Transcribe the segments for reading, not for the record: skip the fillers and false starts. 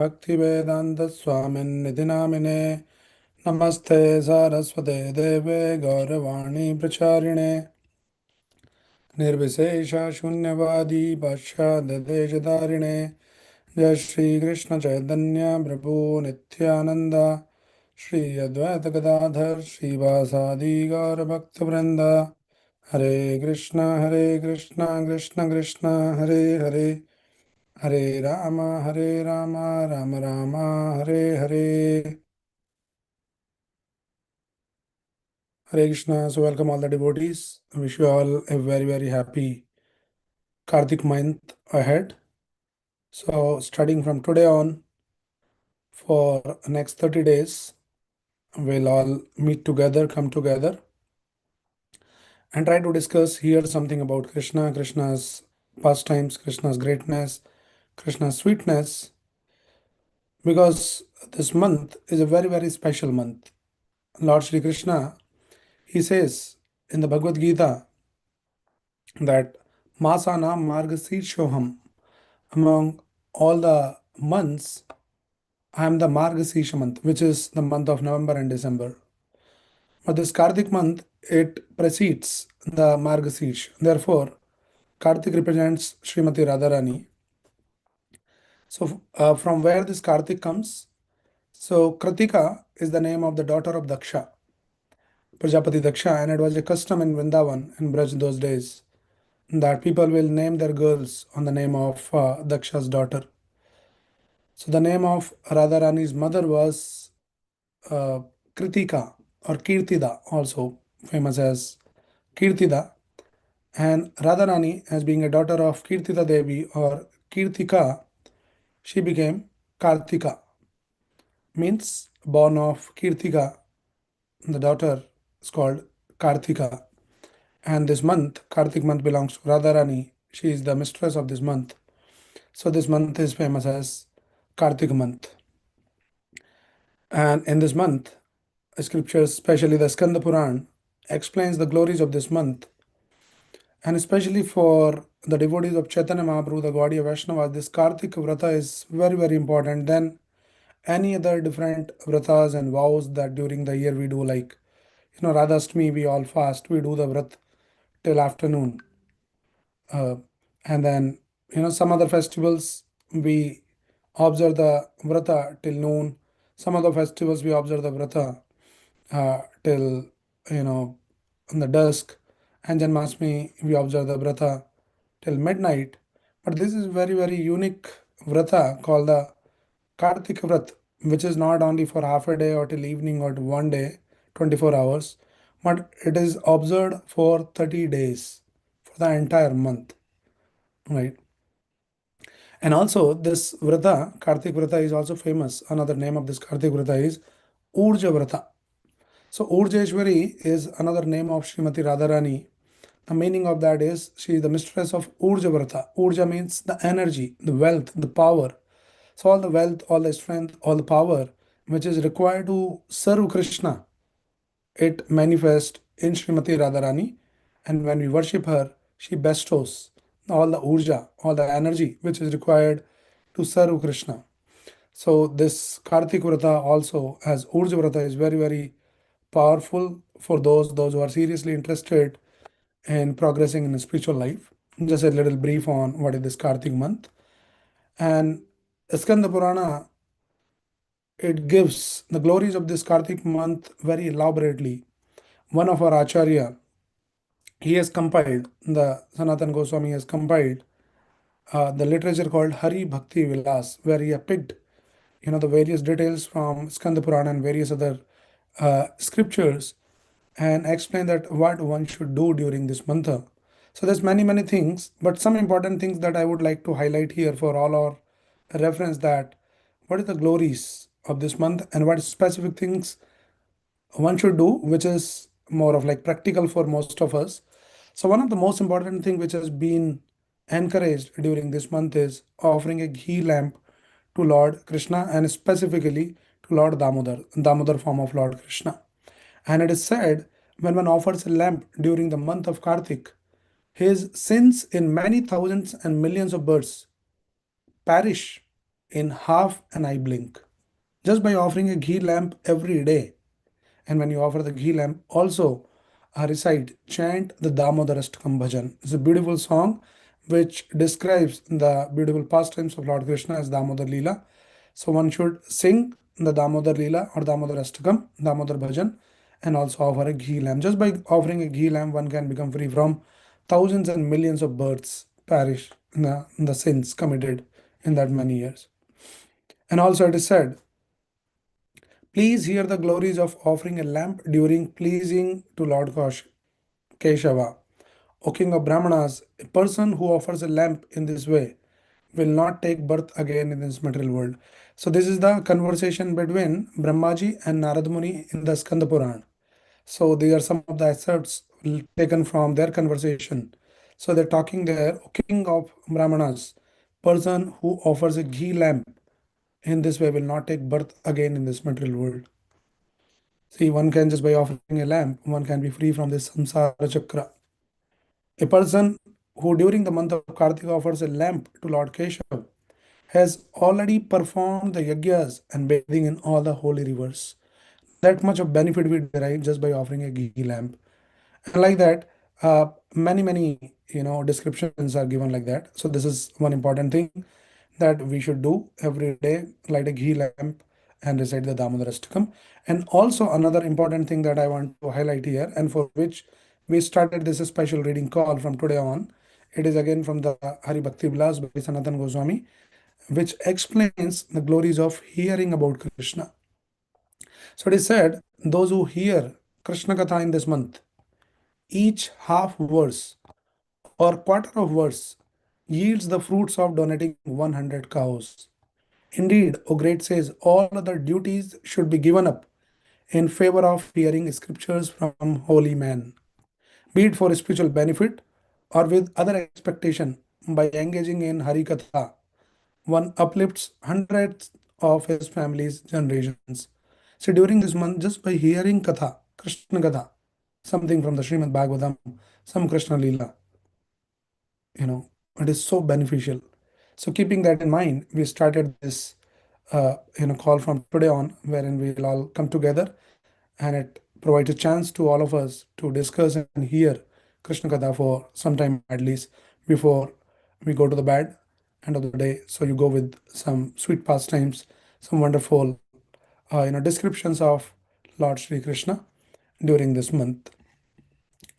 Bhaktivedanta Swamin Nidhinamine Namaste Saraswate Deve Gauravani Pracharine Nirvisesha Shunyavadi Bhasha Dedejadarine Jai Shri Krishna Chaitanya Prabhu Nityananda Shri Advaita Gadadhar Shri Vasadi Gaura Bhakta Vrinda Hare Krishna Krishna Krishna Hare Hare Hare Rama, Rama Rama, Hare Hare. Hare Krishna. So, welcome all the devotees. I wish you all a very happy Kartik month ahead. So, starting from today on, for next 30 days, we'll all meet together, come together, and try to discuss here something about Krishna, Krishna's pastimes, Krishna's greatness, Krishna's sweetness, because this month is a very special month. Lord Shri Krishna, he says in the Bhagavad Gita that Masana Margashirshoham, among all the months, I am the Margashirsha month, which is the month of November and December. But this Kartik month, it precedes the Margashirsha. Therefore, Kartik represents Srimati Radharani. So, from where this Kartik comes? So, Kritika is the name of the daughter of Daksha, Prajapati Daksha, and it was a custom in Vrindavan in Braj those days that people will name their girls on the name of Daksha's daughter. So the name of Radharani's mother was uh, Kritika or Kirtida, also famous as Kirtida. And Radharani, as being a daughter of Kirtida Devi or Kirtika, she became Kartika, means born of Kirtika. The daughter is called Kartika. And this month, Kartik month, belongs to Radharani. She is the mistress of this month. So this month is famous as Kartik month. And in this month, scriptures, especially the Skanda Puran, explains the glories of this month. And especially for the devotees of Chaitanya Mahaprabhu, the Gaudiya Vaishnava, this Kartik Vrata is very important than any other different vratas and vows that during the year we do, like, Radhastami, we all fast, we do the vrat till afternoon. Uh, and then, some other festivals we observe the vrata till noon. Some other festivals we observe the vrata till in the dusk, and Janmashtami we observe the vrata till midnight. But this is very unique vrata called the Kartik Vrat, which is not only for half a day or till evening or one day, 24 hours, but it is observed for 30 days for the entire month, right? And also this Vrata, Kartik Vrata, is also famous. Another name of this Kartik Vrata is Urja Vrata. So Urjeshwari is another name of Srimati Radharani. The meaning of that is she is the mistress of Urja Vrata. Urja means the energy, the wealth, the power. So all the wealth, all the strength, all the power which is required to serve Krishna, it manifests in Srimati Radharani. And when we worship her, she bestows all the urja, all the energy which is required to serve Krishna. So this Kartik Vrata also as Urja Vrata is very powerful for those who are seriously interested in progressing in a spiritual life. Just a little brief on what is this Kartik month. And Skanda Purana, it gives the glories of this Kartik month very elaborately. One of our Acharya, he has compiled, the Sanatana Goswami has compiled the literature called Hari Bhakti Vilas, where he has picked the various details from Skanda Purana and various other scriptures and explain that what one should do during this mantra. So there's many things, but some important things that I would like to highlight here for all our reference, that what is the glories of this month and what specific things one should do, which is more of like practical for most of us. So one of the most important thing which has been encouraged during this month is offering a ghee lamp to Lord Krishna, and specifically to Lord Damodar form of Lord Krishna. And it is said, when one offers a lamp during the month of Kartik, his sins in many thousands and millions of births perish in half an eye blink just by offering a ghee lamp every day. And when you offer the ghee lamp, also recite, chant the Damodarastakam bhajan. It's a beautiful song which describes the beautiful pastimes of Lord Krishna as Damodar Leela. So one should sing the Damodar Leela or Damodarastakam, Damodar bhajan, and also offer a ghee lamp. Just by offering a ghee lamp, one can become free from thousands and millions of births perish in the sins committed in that many years. And also it is said, please hear the glories of offering a lamp during pleasing to Lord Keshava. O king of Brahmanas, a person who offers a lamp in this way will not take birth again in this material world. So this is the conversation between Brahmaji and Narad Muni in the Skanda Puran. So these are some of the excerpts taken from their conversation. So they're talking there, O king of Brahmanas, person who offers a ghee lamp in this way will not take birth again in this material world. See, one can just by offering a lamp, one can be free from this samsara chakra. A person who during the month of Kartik offers a lamp to Lord Keshav has already performed the yagyas and bathing in all the holy rivers. That much of benefit we derive just by offering a ghee lamp. And like that, many descriptions are given like that. So this is one important thing that we should do every day, light a ghee lamp and recite the Damodarastakam. And also another important thing that I want to highlight here, and for which we started this special reading call from today on. It is again from the Hari Bhakti Vilas by Sanatana Goswami, which explains the glories of hearing about Krishna. So it is said, those who hear Krishna Katha in this month, each half verse or quarter of verse yields the fruits of donating 100 cows. Indeed, O great says, all other duties should be given up in favor of hearing scriptures from holy men, be it for spiritual benefit or with other expectation. By engaging in Harikatha, one uplifts hundreds of his family's generations. So during this month, just by hearing Katha, Krishna Katha, something from the Srimad Bhagavatam, some Krishna Leela, it is so beneficial. So keeping that in mind, we started this call from today on, wherein we'll all come together, and it provides a chance to all of us to discuss and hear Krishna Katha for some time at least before we go to the bed end of the day. So you go with some sweet pastimes, some wonderful descriptions of Lord Sri Krishna during this month.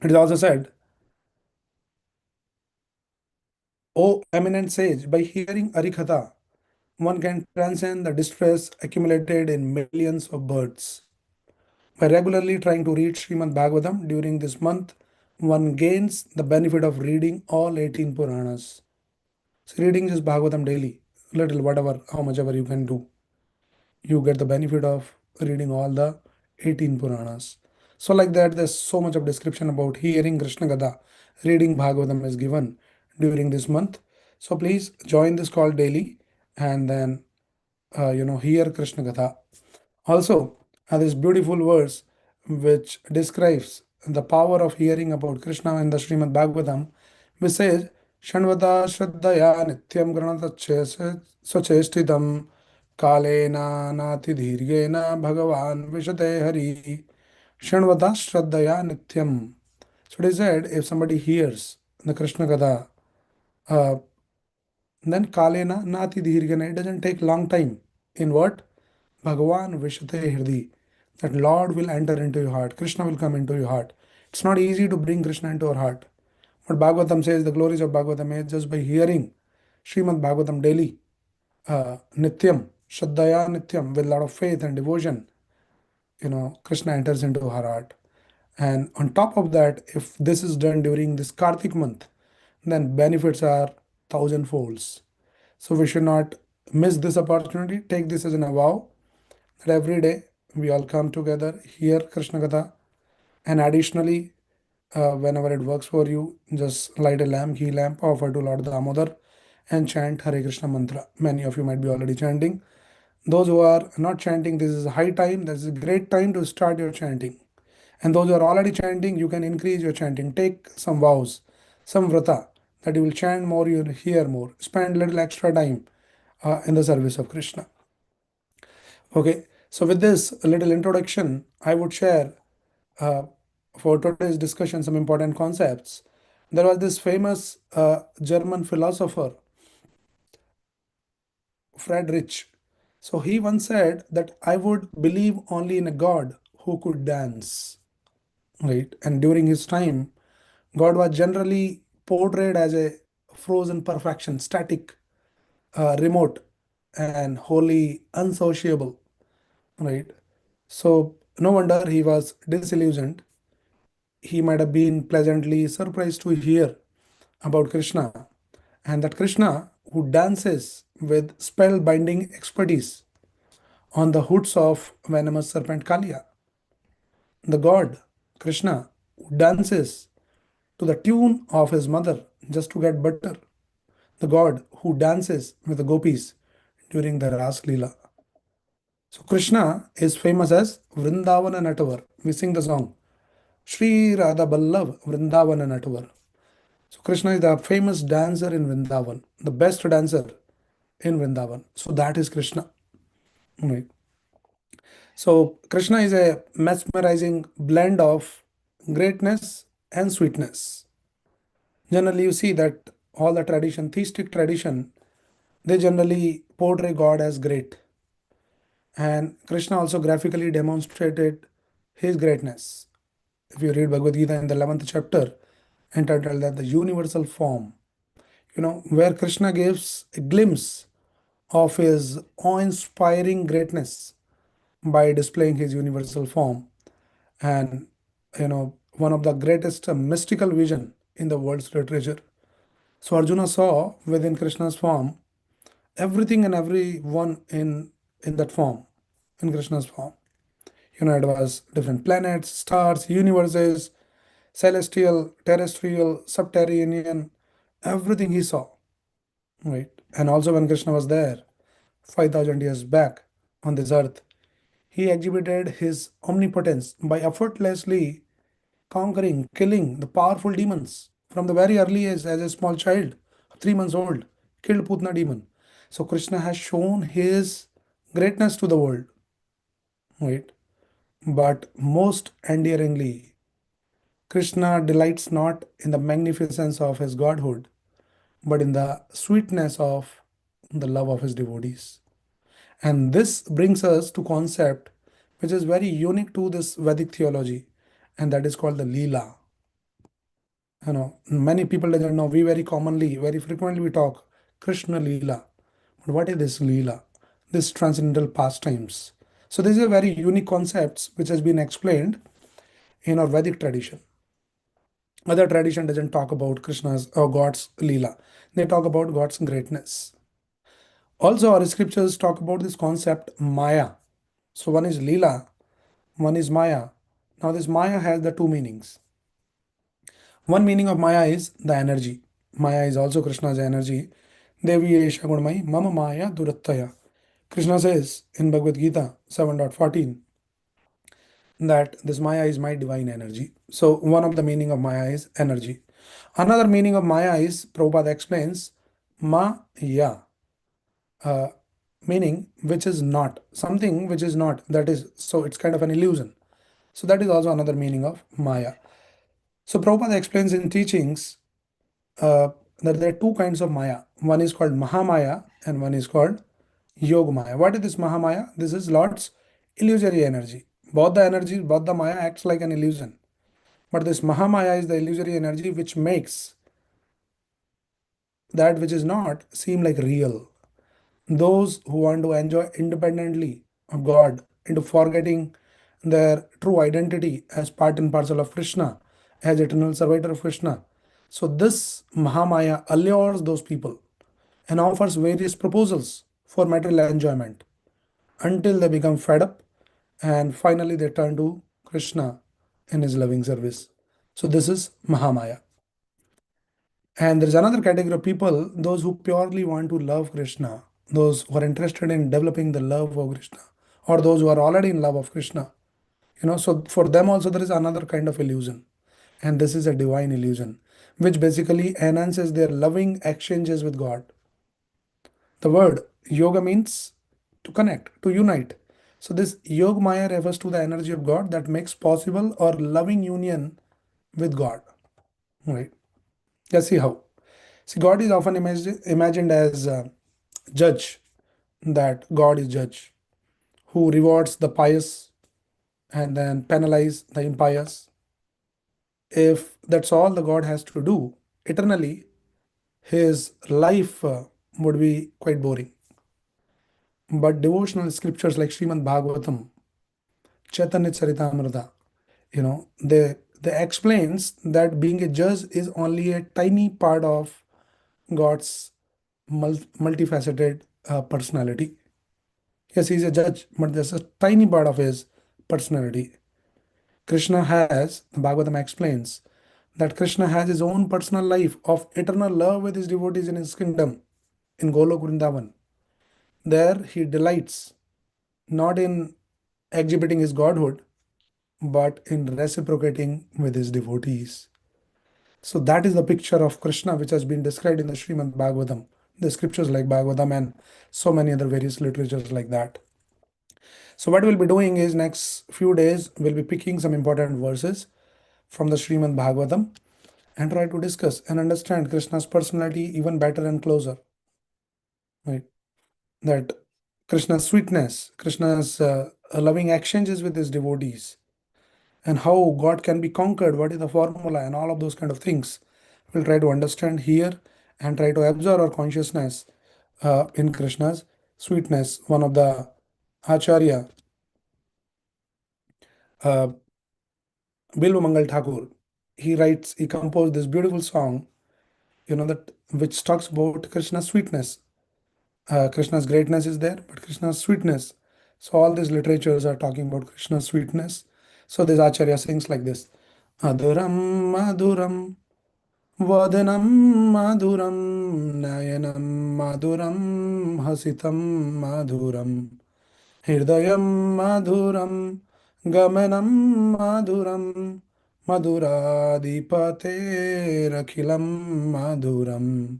It is also said, O eminent sage, by hearing Arikatha, one can transcend the distress accumulated in millions of births. By regularly trying to read Srimad Bhagavatam during this month, one gains the benefit of reading all 18 Puranas. So reading this Bhagavatam daily, little, whatever, how much ever you can do, you get the benefit of reading all the 18 Puranas. So like that, there's so much of description about hearing Krishna Gada, reading Bhagavatam is given during this month. So please join this call daily and then hear Krishna Gatha. Also, this beautiful verse which describes the power of hearing about Krishna in the Srimad Bhagavatam, which says, Shanvata Shraddhaya Nityam Granatachya Sachestitam Kalena Nati Dhirgena Bhagavan Vishate Hari Shanvata Shraddhaya Nityam. So it is said, if somebody hears the Krishna Gatha, uh, then Kalena Nati Dhirgena, it doesn't take long time. In what? Bhagavan Vishate Hirdi. That Lord will enter into your heart. Krishna will come into your heart. It's not easy to bring Krishna into our heart. But Bhagavatam says the glories of Bhagavatam is just by hearing Srimad Bhagavatam daily, Nityam, Shraddhaya Nityam, with a lot of faith and devotion, Krishna enters into our heart. And on top of that, if this is done during this Kartik month, then benefits are thousand folds. So we should not miss this opportunity. Take this as an vow that every day we all come together, hear Krishna Katha, and additionally, whenever it works for you, just light a lamp, ghee lamp, offer to Lord Damodar, and chant Hare Krishna mantra. Many of you might be already chanting. Those who are not chanting, this is a high time, this is a great time to start your chanting. And those who are already chanting, you can increase your chanting. Take some vows, some vrata, that you will chant more, you will hear more. Spend little extra time in the service of Krishna. Okay, so with this little introduction, I would share uh, for today's discussion some important concepts. There was this famous German philosopher, Friedrich. So he once said that I would believe only in a God who could dance, right? And during his time, God was generally portrayed as a frozen perfection, static, remote, and wholly unsociable, right? So no wonder he was disillusioned. He might have been pleasantly surprised to hear about Krishna, and that Krishna, who dances with spellbinding expertise on the hoods of venomous serpent Kalia, the god Krishna, who dances to the tune of his mother just to get better, the god who dances with the gopis during the Ras Leela. So Krishna is famous as Vrindavana Natavar. We sing the song Shri Radha Ballav Vrindavana Natavar. So Krishna is the famous dancer in Vrindavan, the best dancer in Vrindavan. So that is Krishna. Right. So Krishna is a mesmerizing blend of greatness and sweetness. Generally, you see that all the tradition, theistic tradition, they generally portray God as great. And Krishna also graphically demonstrated his greatness. If you read Bhagavad Gita in the 11th chapter, entitled that the universal form, where Krishna gives a glimpse of his awe-inspiring greatness by displaying his universal form, and one of the greatest mystical vision in the world's literature. So Arjuna saw within Krishna's form everything and everyone in that form, in Krishna's form. It was different planets, stars, universes, celestial, terrestrial, subterranean, everything he saw, right? And also when Krishna was there 5,000 years back on this earth, he exhibited his omnipotence by effortlessly conquering, killing the powerful demons from the very early age as a small child, 3 months old, killed Putna demon. So Krishna has shown his greatness to the world, right? But most endearingly, Krishna delights not in the magnificence of his godhood, but in the sweetness of the love of his devotees. And this brings us to concept which is very unique to this Vedic theology, and that is called the Leela. Many people doesn't know. We very commonly, very frequently, we talk Krishna Leela. But what is this Leela? This transcendental pastimes. So these are very unique concepts which has been explained in our Vedic tradition. Other tradition doesn't talk about Krishna's or God's Leela. They talk about God's greatness. Also, our scriptures talk about this concept Maya. So one is Leela, one is Maya. Now this Maya has the two meanings. One meaning of Maya is the energy. Maya is also Krishna's energy. Devi Esha Gunmai Mama Maya Durattaya. Krishna says in Bhagavad Gita 7.14 that this Maya is my divine energy. So one of the meaning of Maya is energy. Another meaning of Maya is, Prabhupada explains, Maya, uh, meaning which is not, something which is not, that is, so it's kind of an illusion. So that is also another meaning of Maya. So Prabhupada explains in teachings uh, that there are two kinds of Maya. One is called Mahamaya and one is called Yoga Maya. What is this Mahamaya? This is Lord's illusory energy. Both the energies, both the Maya acts like an illusion. But this Mahamaya is the illusory energy which makes that which is not seem like real. Those who want to enjoy independently of God into forgetting their true identity as part and parcel of Krishna, as eternal survivor of Krishna. So this Mahamaya allures those people and offers various proposals for material enjoyment until they become fed up and finally they turn to Krishna in his loving service. So this is Mahamaya. And there's another category of people, those who purely want to love Krishna, those who are interested in developing the love of Krishna, or those who are already in love of Krishna. So for them also there is another kind of illusion. And this is a divine illusion, which basically enhances their loving exchanges with God. The word Yoga means to connect, to unite. So this Yogmaya refers to the energy of God that makes possible or loving union with God. Right. Let's see how. See, God is often imagined as judge, that God is judge who rewards the pious and then penalize the impious. If that's all the God has to do eternally, his life would be quite boring. But devotional scriptures like Srimad Bhagavatam, Chaitanya Charitamrita, they explains that being a judge is only a tiny part of God's multifaceted personality. Yes, he's a judge, but there's a tiny part of his personality. Krishna has, the Bhagavatam explains, that Krishna has his own personal life of eternal love with his devotees in his kingdom in Golok Vrindavan. There he delights not in exhibiting his godhood, but in reciprocating with his devotees. So that is the picture of Krishna which has been described in the Srimad Bhagavatam, the scriptures like Bhagavatam and so many other various literatures like that. So what we'll be doing is next few days we'll be picking some important verses from the Srimad Bhagavatam and try to discuss and understand Krishna's personality even better and closer. Right? That Krishna's sweetness, Krishna's loving exchanges with his devotees, and how God can be conquered, what is the formula, and all of those kind of things. We'll try to understand here and try to absorb our consciousness in Krishna's sweetness. One of the Acharya, uh, Bilva Mangal Thakur, he composed this beautiful song, that which talks about Krishna's sweetness. Krishna's greatness is there, but Krishna's sweetness. So all these literatures are talking about Krishna's sweetness. So this Acharya sings like this: Aduram Maduram Vadanam Maduram Nayanam Maduram Hasitam Maduram Hridayam Maduram Gamanam Maduram Maduradipate Rakhilam Maduram.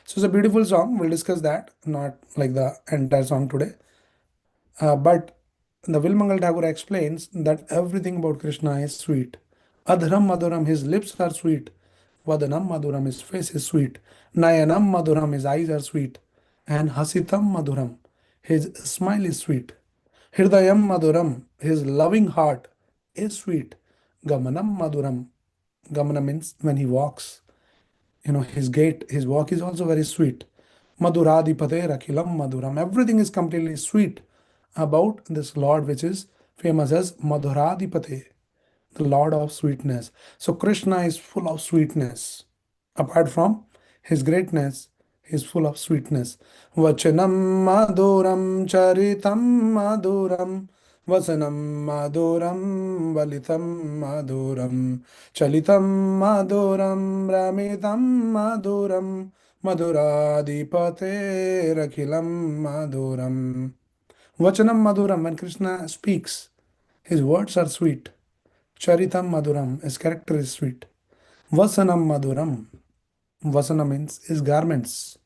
So it's a beautiful song. We'll discuss that, not like the entire song today. But the Vilmangal Thakur explains that everything about Krishna is sweet. Adharam Madhuram, his lips are sweet. Vadanam Madhuram, his face is sweet. Nayanam Madhuram, his eyes are sweet. And Hasitam Madhuram, his smile is sweet. Hridayam Madhuram, his loving heart is sweet. Gamanam Madhuram, Gamana means when he walks. His gait, his walk is also very sweet. Madhuradipate Rakhilam Madhuram. Everything is completely sweet about this Lord, which is famous as Madhuradipate, the Lord of sweetness. So Krishna is full of sweetness. Apart from his greatness, he is full of sweetness. Vachanam Madhuram Charitam Madhuram Vasanam Madhuram Valitam Madhuram Chalitam Madhuram Ramitam Madhuram Madhuradipate Rakhilam Madhuram. Vachanam Madhuram, when Krishna speaks, his words are sweet. Charitam Madhuram, his character is sweet. Vasanam Madhuram, Vasana means his garments.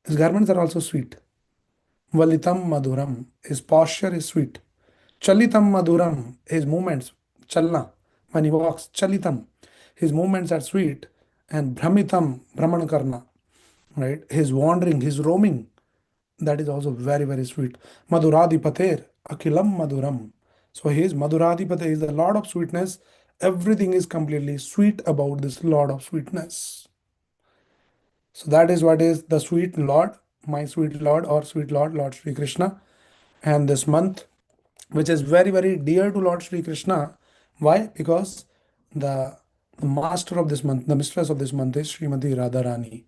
His garments are also sweet. Valitam Madhuram, his posture is sweet. Chalitam Madhuram, his movements, Chalna, when he walks, Chalitam, his movements are sweet. And Brahmitam, Brahmanakarna, right? His wandering, his roaming, that is also very, very sweet. Madhuradipater, Akilam Madhuram. So he is Madhuradipate, he is the Lord of sweetness. Everything is completely sweet about this Lord of sweetness. So that is what is the sweet Lord, my sweet Lord or sweet Lord, Lord Sri Krishna. And this month, which is very, very dear to Lord Sri Krishna. Why? Because the, the master of this month, the mistress of this month is Srimati Radharani.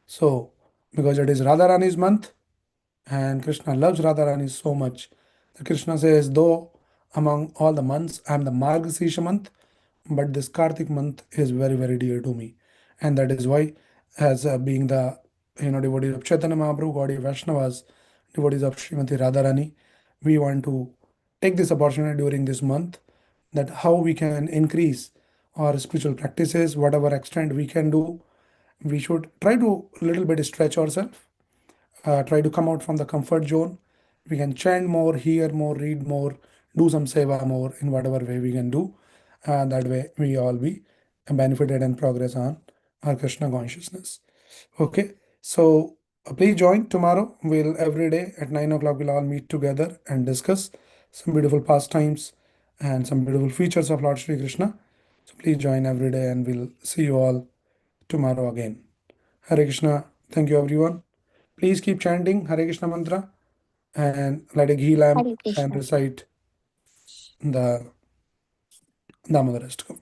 So, because it is Radharani's month, and Krishna loves Radharani so much that Krishna says, though among all the months, I am the Margasisha month, but this Kartik month is very, very dear to me. And that is why, as being the devotees of Chaitanya Mahaprabhu, Gaudiya Vaishnavas, devotees of Srimati Radharani, we want to take this opportunity during this month that how we can increase our spiritual practices, whatever extent we can do. We should try to little bit stretch ourselves try to come out from the comfort zone. We can chant more, hear more, read more, do some seva more in whatever way we can do. That way, we all be benefited and progress on our Krishna consciousness. Okay, so please join tomorrow. We'll every day at 9 o'clock we'll all meet together and discuss some beautiful pastimes and some beautiful features of Lord Sri Krishna. So please join every day and we'll see you all tomorrow again. Hare Krishna. Thank you everyone. Please keep chanting Hare Krishna mantra and light a ghee lamp Hare and Krishna. recite the Damodar Ashtakam.